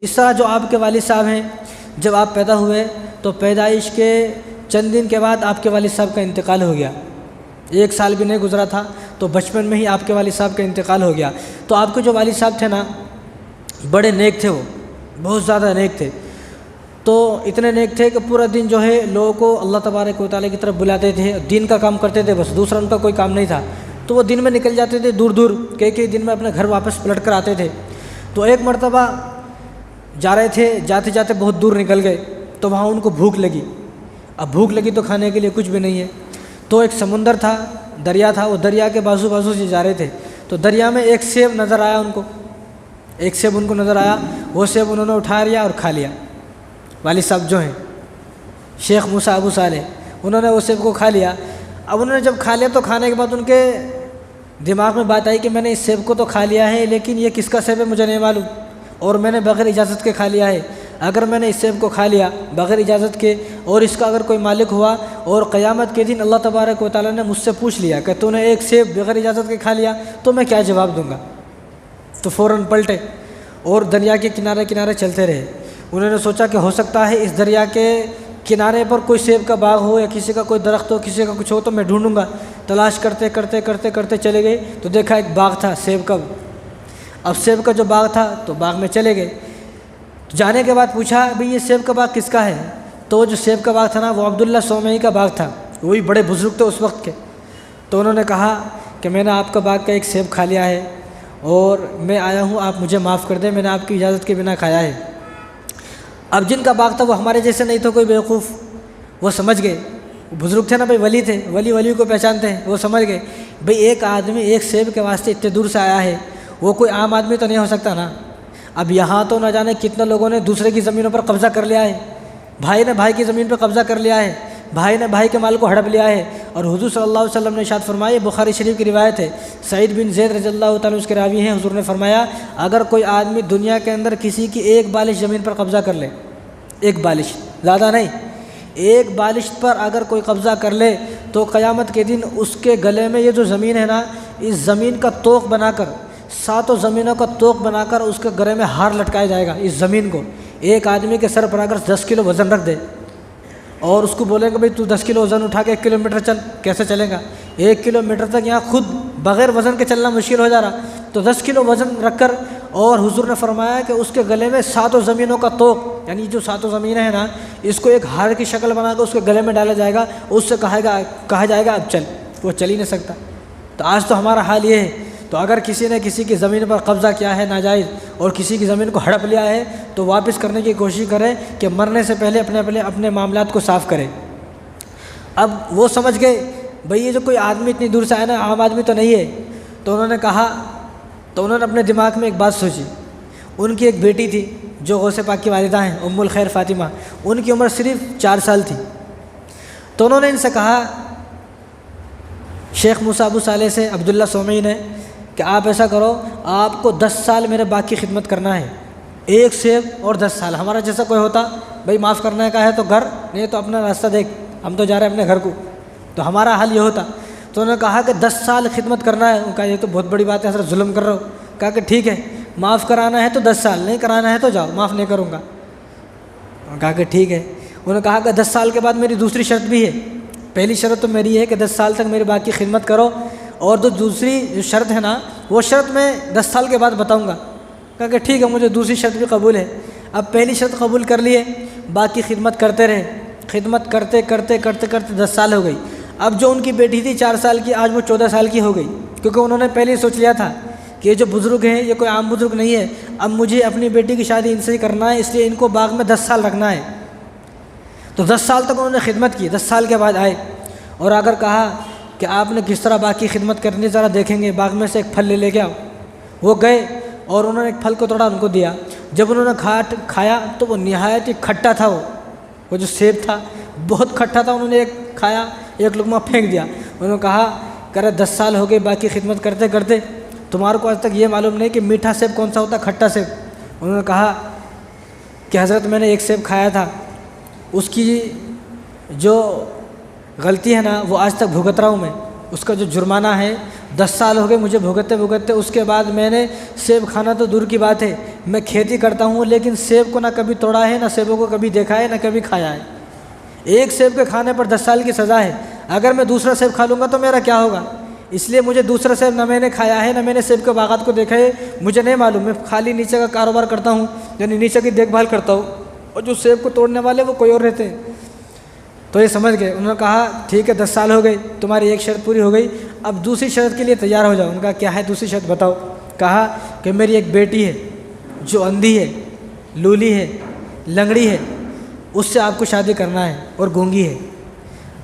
اس طرح جو آپ کے والد صاحب ہیں، جب آپ پیدا ہوئے تو پیدائش کے چند دن کے بعد آپ کے والد صاحب کا انتقال ہو گیا، 1 سال بھی نہیں گزرا تھا تو بچپن میں ہی آپ کے والد صاحب کا انتقال ہو گیا۔ تو آپ کے جو والد صاحب تھے نا، بڑے نیک تھے، وہ بہت زیادہ نیک تھے۔ تو اتنے نیک تھے کہ پورا دن جو ہے لوگوں کو اللہ تبارک و تعالیٰ کی طرف بلاتے تھے، دین کا کام کرتے تھے، بس دوسرا ان کا کوئی کام نہیں تھا۔ تو وہ دن میں نکل جاتے تھے دور دور، کئی دن میں اپنے گھر واپس پلٹ کر آتے تھے۔ تو ایک مرتبہ جا رہے تھے، جاتے جاتے بہت دور نکل گئے تو وہاں ان کو بھوک لگی۔ اب بھوک لگی تو کھانے کے لیے کچھ بھی نہیں ہے، تو ایک سمندر تھا، دریا تھا، وہ دریا کے بازو بازو سے جا رہے تھے۔ تو دریا میں ایک سیب نظر آیا ان کو، ایک سیب ان کو نظر آیا، وہ سیب انہوں نے اٹھا لیا اور کھا لیا۔ والد صاحب جو ہیں شیخ موسیٰ ابو صالح، انہوں نے وہ سیب کو کھا لیا۔ اب انہوں نے جب کھا لیا تو کھانے کے بعد ان کے دماغ میں بات آئی کہ میں نے اس سیب کو تو کھا لیا ہے، لیکن یہ کس کا سیب ہے مجھے نہیں معلوم، اور میں نے بغیر اجازت کے کھا لیا ہے۔ اگر میں نے اس سیب کو کھا لیا بغیر اجازت کے، اور اس کا اگر کوئی مالک ہوا اور قیامت کے دن اللہ تبارک و تعالیٰ نے مجھ سے پوچھ لیا کہ تو نے ایک سیب بغیر اجازت کے کھا لیا، تو میں کیا جواب دوں گا؟ تو فوراً پلٹے اور دریا کے کنارے کنارے چلتے رہے۔ انہوں نے سوچا کہ ہو سکتا ہے اس دریا کے کنارے پر کوئی سیب کا باغ ہو یا کسی کا کوئی درخت ہو، کسی کا کچھ ہو، تو میں ڈھونڈوں گا۔ تلاش کرتے کرتے کرتے کرتے چلے گئے تو دیکھا ایک باغ تھا سیب کا۔ اب سیب کا جو باغ تھا تو باغ میں چلے گئے۔ جانے کے بعد پوچھا بھئی یہ سیب کا باغ کس کا ہے؟ تو وہ جو سیب کا باغ تھا نا، وہ عبداللہ سومئی کا باغ تھا، وہی بڑے بزرگ تھے اس وقت کے۔ تو انہوں نے کہا کہ میں نے آپ کا باغ کا ایک سیب کھا لیا ہے اور میں آیا ہوں، آپ مجھے معاف کر دیں، میں نے آپ کی اجازت کے بنا کھایا ہے۔ اب جن کا باغ تھا وہ ہمارے جیسے نہیں تھا کوئی بیوقوف، وہ سمجھ گئے، بزرگ تھے نا بھائی، ولی تھے، ولی کو پہچانتے ہیں، وہ سمجھ گئے بھئی ایک آدمی ایک سیب کے واسطے اتنے دور سے آیا ہے، وہ کوئی عام آدمی تو نہیں ہو سکتا نا۔ اب یہاں تو نہ جانے کتنے لوگوں نے دوسرے کی زمینوں پر قبضہ کر لیا ہے، بھائی نے بھائی کی زمین پہ قبضہ کر لیا ہے، بھائی نے بھائی کے مال کو ہڑپ لیا ہے۔ اور حضور صلی اللہ علیہ وسلم نے ارشاد فرمایا، بخاری شریف کی روایت ہے، سعید بن زید رضی اللہ تعالیٰ اس کے راوی ہیں، حضور نے فرمایا اگر کوئی آدمی دنیا کے اندر کسی کی ایک بالش زمین پر قبضہ کر لے، ایک بالش، زیادہ نہیں، ایک بالش پر اگر کوئی قبضہ کر لے تو قیامت کے دن اس کے گلے میں یہ جو زمین ہے نا، اس زمین کا توق بنا کر، 7 زمینوں کا توق بنا کر اس کے گلے میں ہار لٹکایا جائے گا۔ اس زمین کو ایک آدمی کے سر پر اگر 10 کلو وزن رکھ دے اور اس کو بولے کہ بھئی تو 10 کلو وزن اٹھا کے 1 کلومیٹر چل، کیسے چلے گا؟ 1 کلومیٹر تک یہاں خود بغیر وزن کے چلنا مشکل ہو جا رہا، تو 10 کلو وزن رکھ کر، اور حضور نے فرمایا کہ اس کے گلے میں 7 زمینوں کا توق، یعنی جو 7 زمینیں ہیں نا، اس کو ایک ہار کی شکل بنا کر اس کے گلے میں ڈالا جائے گا، اس سے کہا جائے گا اب چل، وہ چل ہی نہیں سکتا۔ تو آج تو ہمارا حال یہ ہے، تو اگر کسی نے کسی کی زمین پر قبضہ کیا ہے ناجائز اور کسی کی زمین کو ہڑپ لیا ہے تو واپس کرنے کی کوشش کرے کہ مرنے سے پہلے اپنے معاملات کو صاف کرے۔ اب وہ سمجھ گئے بھئی یہ جو کوئی آدمی اتنی دور سے آیا نا، عام آدمی تو نہیں ہے۔ تو انہوں نے کہا، تو انہوں نے اپنے دماغ میں ایک بات سوچی۔ ان کی ایک بیٹی تھی جو غوث پاک کی والدہ ہیں، ام الخیر فاطمہ، ان کی عمر صرف 4 سال تھی۔ تو انہوں نے ان سے کہا، شیخ موسیٰ ابو صالح سے، عبداللہ سومئی نے، کہ آپ ایسا کرو، آپ کو 10 سال میرے باغ کی خدمت کرنا ہے، ایک سیب اور 10 سال۔ ہمارا جیسا کوئی ہوتا بھئی معاف کرنے کا ہے تو گھر، نہیں تو اپنا راستہ دیکھ، ہم تو جا رہے ہیں اپنے گھر کو، تو ہمارا حال یہ ہوتا۔ تو انہوں نے کہا کہ 10 سال خدمت کرنا ہے۔ انہوں نے کہا یہ تو بہت بڑی بات ہے حضرت، ظلم کر رہے ہو۔ کہا کہ ٹھیک ہے، معاف کرانا ہے تو 10 سال، نہیں کرانا ہے تو جاؤ، معاف نہیں کروں گا۔ انہوں نے کہا کہ ٹھیک ہے۔ انہوں نے کہا کہ 10 سال کے بعد میری دوسری شرط بھی ہے، پہلی شرط تو میری ہے کہ 10 سال تک میرے باغ کی خدمت کرو، اور دوسری جو شرط ہے نا، وہ شرط میں 10 سال کے بعد بتاؤں گا۔ کہا کہ ٹھیک ہے، مجھے دوسری شرط بھی قبول ہے۔ اب پہلی شرط قبول کر لیے، باقی خدمت کرتے رہے، خدمت کرتے کرتے کرتے کرتے 10 سال ہو گئی۔ اب جو ان کی بیٹی تھی 4 سال کی، آج وہ 14 سال کی ہو گئی، کیونکہ انہوں نے پہلے ہی سوچ لیا تھا کہ یہ جو بزرگ ہیں یہ کوئی عام بزرگ نہیں ہے، اب مجھے اپنی بیٹی کی شادی ان سے ہی کرنا ہے، اس لیے ان کو باغ میں 10 سال رکھنا ہے۔ تو 10 سال تک انہوں نے خدمت کی۔ 10 سال کے بعد آئے اور اگر کہا کہ آپ نے کس طرح باغ کی خدمت کرنی ذرا دیکھیں گے، باغ میں سے ایک پھل لے کے آؤ۔ وہ گئے اور انہوں نے ایک پھل کو توڑا، ان کو دیا۔ جب انہوں نے کھایا تو وہ نہایت ہی کھٹا تھا، وہ جو سیب تھا بہت کھٹا تھا۔ انہوں نے ایک کھایا، ایک لقمہ پھینک دیا۔ انہوں نے کہا کہ 10 سال ہو گئے باقی خدمت کرتے کرتے، تمہارے کو آج تک یہ معلوم نہیں کہ میٹھا سیب کون سا ہوتا ہے، کھٹا سیب۔ انہوں نے کہا کہ حضرت میں نے ایک سیب کھایا تھا، اس کی جو غلطی ہے نا وہ آج تک بھگت رہا ہوں میں، اس کا جو جرمانہ ہے 10 سال ہو گئے مجھے بھگتتے بھگتتے۔ اس کے بعد میں نے سیب کھانا تو دور کی بات ہے، میں کھیتی کرتا ہوں لیکن سیب کو نہ کبھی توڑا ہے، نہ سیبوں کو کبھی دیکھا ہے، نہ کبھی کھایا ہے۔ ایک سیب کے کھانے پر 10 سال کی سزا ہے۔ اگر میں دوسرا سیب کھا لوں گا تو میرا کیا ہوگا؟ اس لیے مجھے دوسرا سیب نہ میں نے کھایا ہے، نہ میں نے سیب کے باغات کو دیکھا ہے، مجھے نہیں معلوم۔ میں خالی نیچے کا کاروبار کرتا ہوں، یعنی نیچے کی دیکھ بھال کرتا ہوں، اور جو سیب کو توڑنے والے وہ کوئی اور رہتے ہیں۔ تو یہ سمجھ گئے۔ انہوں نے کہا ٹھیک ہے 10 سال ہو گئی، تمہاری ایک شرط پوری ہو گئی، اب دوسری شرط کے لیے تیار ہو جاؤ۔ انہوں نے کہا کیا ہے دوسری شرط بتاؤ؟ کہا کہ میری ایک بیٹی ہے جو اندھی ہے، لولی ہے، لنگڑی ہے، اس سے آپ کو شادی کرنا ہے، اور گونگی ہے۔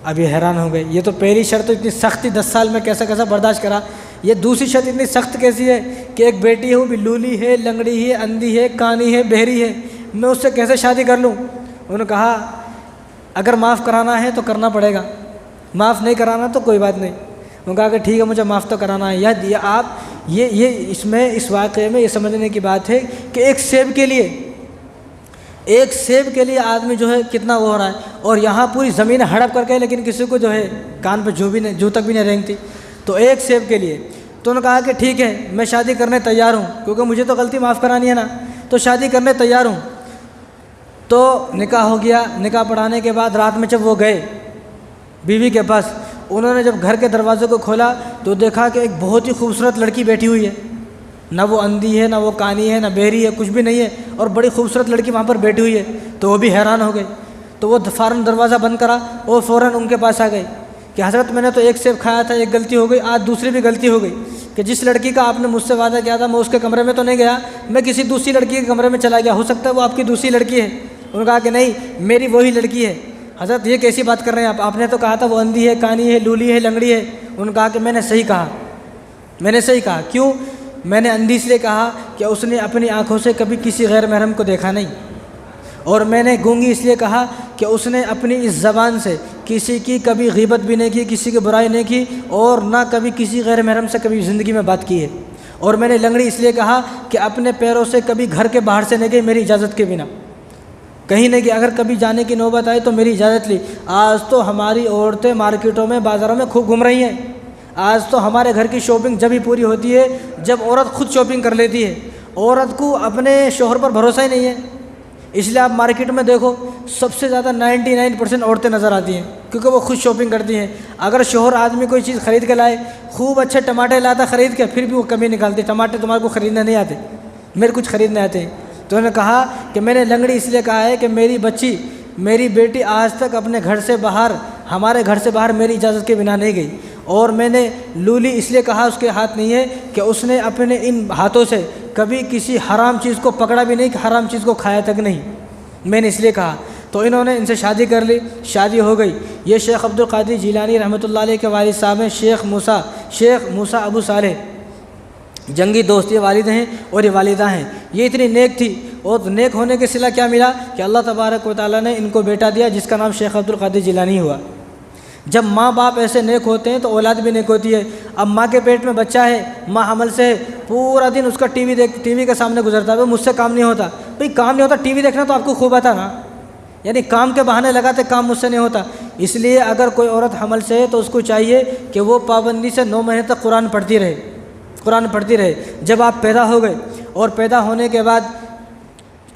اب یہ حیران ہو گئے، یہ تو پہلی شرط تو اتنی سخت تھی، 10 سال میں کیسا کیسا برداشت کرا، یہ دوسری شرط اتنی سخت کیسی ہے کہ ایک بیٹی ہے وہ بھی لولی ہے، لنگڑی ہے، اندھی ہے، کانی ہے، بہری ہے، میں اس سے کیسے شادی کر لوں؟ انہوں نے کہا اگر معاف کرانا ہے تو کرنا پڑے گا، معاف نہیں کرانا تو کوئی بات نہیں۔ انہوں نے کہا کہ ٹھیک ہے مجھے معاف تو کرانا ہے۔ یہ آپ یہ اس واقعے میں یہ سمجھنے کی بات ہے کہ ایک سیب کے لیے آدمی جو ہے کتنا وہ ہو رہا ہے، اور یہاں پوری زمین ہڑپ کر کے لیکن کسی کو جو ہے کان پہ جو تک بھی نہیں رینگتی، تو ایک سیب کے لیے۔ تو انہوں نے کہا کہ ٹھیک ہے میں شادی کرنے تیار ہوں، کیونکہ مجھے تو غلطی معاف کرانی ہے نا، تو شادی کرنے تیار ہوں۔ تو نکاح ہو گیا۔ نکاح پڑھانے کے بعد رات میں جب وہ گئے بیوی کے پاس، انہوں نے جب گھر کے دروازے کو کھولا تو دیکھا کہ ایک بہت ہی خوبصورت لڑکی بیٹھی ہوئی ہے، نہ وہ اندھی ہے، نہ وہ کانی ہے، نہ بہری ہے، کچھ بھی نہیں ہے، اور بڑی خوبصورت لڑکی وہاں پر بیٹھی ہوئی ہے۔ تو وہ بھی حیران ہو گئے، تو وہ فوراً دروازہ بند کرا اور فوراً ان کے پاس آ گئے کہ حضرت میں نے تو ایک سیب کھایا تھا، ایک غلطی ہو گئی، آج دوسری بھی غلطی ہو گئی کہ جس لڑکی کا آپ نے مجھ سے وعدہ کیا تھا میں اس کے کمرے میں تو نہیں گیا، میں کسی دوسری لڑکی کے کمرے میں چلا گیا، ہو سکتا ہے وہ آپ کی دوسری لڑکی ہے۔ انہوں نے کہا کہ نہیں میری وہی لڑکی ہے۔ حضرت یہ کیسی بات کر رہے ہیں آپ نے تو کہا تھا وہ اندھی ہے، کانی ہے، لولی ہے، لنگڑی ہے۔ انہوں نے کہا کہ میں نے صحیح کہا۔ کیوں؟ میں نے اندھی اس لیے کہا کہ اس نے اپنی آنکھوں سے کبھی کسی غیر محرم کو دیکھا نہیں، اور میں نے گونگی اس لیے کہا کہ اس نے اپنی اس زبان سے کسی کی کبھی غیبت بھی نہیں کی، کسی کی برائی نہیں کی، اور نہ کبھی کسی غیر محرم سے کبھی زندگی میں بات کی ہے۔ اور میں نے لنگڑی اس لیے کہا کہ اپنے پیروں سے کبھی گھر کے باہر سے نہیں گئی میری اجازت کے بنا، کہیں نہیں کہ اگر کبھی جانے کی نوبت آئی تو میری اجازت لی۔ آج تو ہماری عورتیں مارکیٹوں میں بازاروں میں خوب گھوم رہی ہیں، آج تو ہمارے گھر کی شاپنگ جب ہی پوری ہوتی ہے جب عورت خود شاپنگ کر لیتی ہے، عورت کو اپنے شوہر پر بھروسہ ہی نہیں ہے۔ اس لیے آپ مارکیٹ میں دیکھو سب سے زیادہ 99% عورتیں نظر آتی ہیں، کیونکہ وہ خود شاپنگ کرتی ہیں۔ اگر شوہر آدمی کوئی چیز خرید کے لائے، خوب اچھے ٹماٹر لاتا خرید کے، پھر بھی وہ کمی نکالتی، ٹماٹر تمہارے کو خریدنے نہیں آتے، میرے کچھ خریدنے آتے ہیں۔ تو انہوں نے کہا کہ میں نے لنگڑی اس لیے کہا ہے کہ میری بیٹی آج تک اپنے گھر سے باہر، ہمارے گھر سے باہر میری اجازت کے بنا نہیں گئی، اور میں نے لولی اس لیے کہا اس کے ہاتھ نہیں ہے کہ اس نے اپنے ان ہاتھوں سے کبھی کسی حرام چیز کو پکڑا بھی نہیں، کہ حرام چیز کو کھایا تک نہیں، میں نے اس لیے کہا۔ تو انہوں نے ان سے شادی کر لی، شادی ہو گئی۔ یہ شیخ عبد القادر جیلانی رحمۃ اللہ علیہ کے والد صاحب ہیں، شیخ موسیٰ ابو صالح، جنگی دوست، یہ والد ہیں اور یہ والدہ ہیں۔ یہ اتنی نیک تھی، اور نیک ہونے کے صلہ کیا ملا کہ اللہ تبارک و تعالیٰ نے ان کو بیٹا دیا جس کا نام شیخ عبد القادر جیلانی ہوا۔ جب ماں باپ ایسے نیک ہوتے ہیں تو اولاد بھی نیک ہوتی ہے۔ اب ماں کے پیٹ میں بچہ ہے، ماں حمل سے ہے، پورا دن اس کا ٹی وی کے سامنے گزرتا ہے، مجھ سے کام نہیں ہوتا۔ بھئی کام نہیں ہوتا، ٹی وی دیکھنا تو آپ کو خوب آتا نا، یعنی کام کے بہانے لگاتے کام مجھ سے نہیں ہوتا۔ اس لیے اگر کوئی عورت حمل سے ہے تو اس کو چاہیے کہ وہ پابندی سے 9 مہینے تک قرآن پڑھتی رہے۔ جب آپ پیدا ہو گئے اور پیدا ہونے کے بعد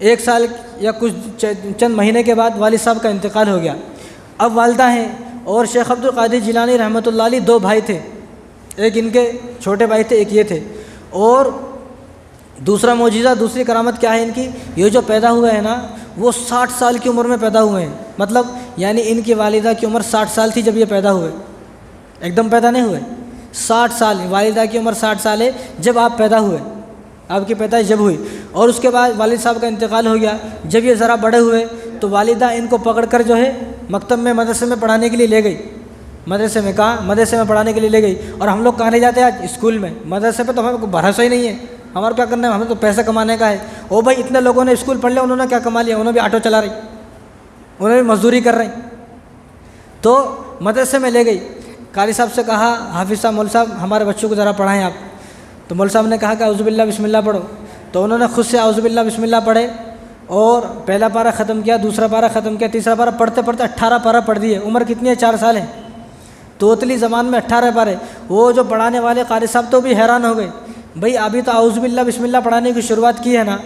1 سال یا کچھ چند مہینے کے بعد والد صاحب کا انتقال ہو گیا، اب والدہ ہیں، اور شیخ عبد القادر جیلانی رحمۃ اللہ علیہ 2 بھائی تھے، ایک ان کے چھوٹے بھائی تھے، ایک یہ تھے۔ اور دوسرا معجزہ، دوسری کرامت کیا ہے ان کی؟ یہ جو پیدا ہوئے ہیں نا وہ 60 سال کی عمر میں پیدا ہوئے ہیں، مطلب یعنی ان کی والدہ کی عمر 60 سال تھی جب یہ پیدا ہوئے، ایک دم پیدا نہیں ہوئے، 60 سال، والدہ کی عمر 60 سال ہے جب آپ پیدا ہوئے، آپ کی پیدائش جب ہوئی۔ اور اس کے بعد والد صاحب کا انتقال ہو گیا۔ جب یہ ذرا بڑے ہوئے تو والدہ ان کو پکڑ کر جو ہے مکتب میں، مدرسے میں پڑھانے کے لیے لے گئی، مدرسے میں پڑھانے کے لیے لے گئی۔ اور ہم لوگ کہاں نہیں جاتے آج؟ اسکول میں، مدرسے پہ تو ہمیں کوئی بھروسہ ہی نہیں ہے، ہمارا کیا کرنا ہے، ہمیں تو پیسہ کمانے کا ہے۔ او بھائی اتنے لوگوں نے اسکول پڑھ لیا، انہوں نے کیا کما لیا؟ انہوں نے بھی آٹو چلا رہی، انہوں نے بھی مزدوری کر رہی۔ تو مدرسے میں لے گئی، قاری صاحب سے کہا حافظ صاحب، مول صاحب ہمارے بچوں کو ذرا پڑھائیں آپ۔ تو مول صاحب نے کہا کہ اعوذ باللہ بسم اللہ پڑھو، تو انہوں نے خود سے اعوذ باللہ بسم اللہ پڑھے، اور پہلا پارہ ختم کیا، دوسرا پارہ ختم کیا، تیسرا پارہ، پڑھتے پڑھتے 18 پارہ پڑھ دیے۔ عمر کتنی ہے؟ 4 سال ہے۔ توتلی زبان میں 18 پارے۔ وہ جو پڑھانے والے قاری صاحب تو بھی حیران ہو گئے، بھئی ابھی تو اعوذ باللہ بسم اللہ پڑھانے کی شروعات کی ہے نا،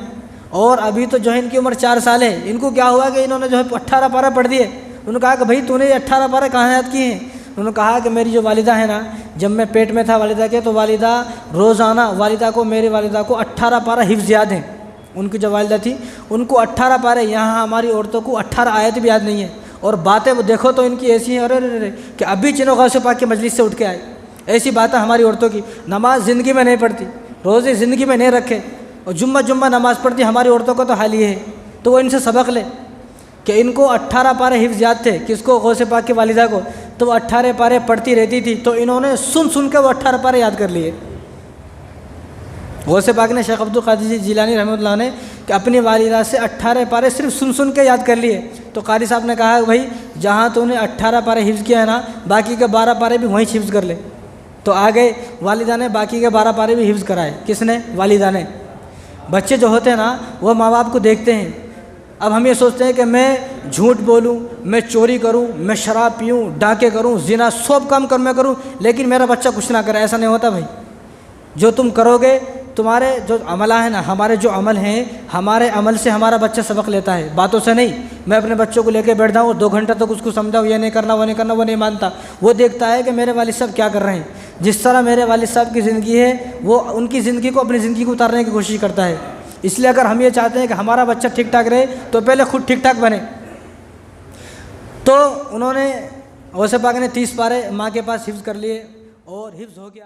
اور ابھی تو جو ہے ان کی عمر 4 سال ہے، ان کو کیا ہوا کہ انہوں نے جو ہے 18 پارے پڑھ دیے۔ انہوں نے کہا کہ بھئی تو نے یہ 18 پارے کہاں یاد کیے ہیں؟ انہوں نے کہا کہ میری جو والدہ ہے نا، جب میں پیٹ میں تھا والدہ کے، تو والدہ روزانہ میری والدہ کو 18 پارے حفظ یاد ہیں۔ ان کی جو والدہ تھی ان کو 18 پارے، یہاں ہماری عورتوں کو 18 آیت بھی یاد نہیں ہے، اور باتیں وہ دیکھو تو ان کی ایسی ہیں ارے کہ ابھی چنو غوث پاک کی مجلس سے اٹھ کے آئے۔ ایسی باتیں ہماری عورتوں کی، نماز زندگی میں نہیں پڑھتی، روزے زندگی میں نہیں رکھے، اور جمعہ نماز پڑھتی، ہماری عورتوں کو تو حال یہ ہے۔ تو وہ ان سے سبق لے کہ ان کو 18 پارے حفظ یاد تھے، کس کو؟ غوث پاک کی والدہ کو۔ تو وہ 18 پارے پڑھتی رہتی تھی، تو انہوں نے سن کے وہ 18 پارے یاد کر لیے۔ غوث پاک نے شیخ عبد القادر جیلانی رحمۃ اللہ نے کہ اپنی والدہ سے 18 پارے صرف سن کے یاد کر لیے۔ تو قاری صاحب نے کہا کہ بھائی جہاں تو نے 18 پارے حفظ کیا ہے نا، باقی کے 12 پارے بھی وہیں حفظ کر لے۔ تو آگے والدہ نے باقی کے 12 پارے بھی حفظ کرائے۔ کس نے؟ والدہ نے۔ بچے جو ہوتے ہیں نا وہ ماں باپ کو دیکھتے ہیں، اب ہم یہ سوچتے ہیں کہ میں جھوٹ بولوں، میں چوری کروں، میں شراب پیوں، ڈاکے کروں، زنا، سب کام میں کروں، لیکن میرا بچہ کچھ نہ کرے۔ ایسا نہیں ہوتا بھائی، جو تم کرو گے، تمہارے جو عملہ ہے نا، ہمارے جو عمل ہیں، ہمارے عمل سے ہمارا بچہ سبق لیتا ہے، باتوں سے نہیں۔ میں اپنے بچوں کو لے کے بیٹھتا ہوں، 2 گھنٹہ تک اس کو سمجھاؤں، یہ نہیں کرنا وہ نہیں کرنا، وہ نہیں مانتا۔ وہ دیکھتا ہے کہ میرے والد صاحب کیا کر رہے ہیں۔ جس طرح میرے والد صاحب کی زندگی ہے، وہ ان کی زندگی کو اپنی زندگی کو اتارنے کی کوشش کرتا ہے۔ اس لیے اگر ہم یہ چاہتے ہیں کہ ہمارا بچہ ٹھیک ٹھاک رہے، تو پہلے خود ٹھیک ٹھاک بنے۔ تو انہوں نے غوث پاک نے 30 پارے ماں کے پاس حفظ کر لیے، اور حفظ ہو گیا۔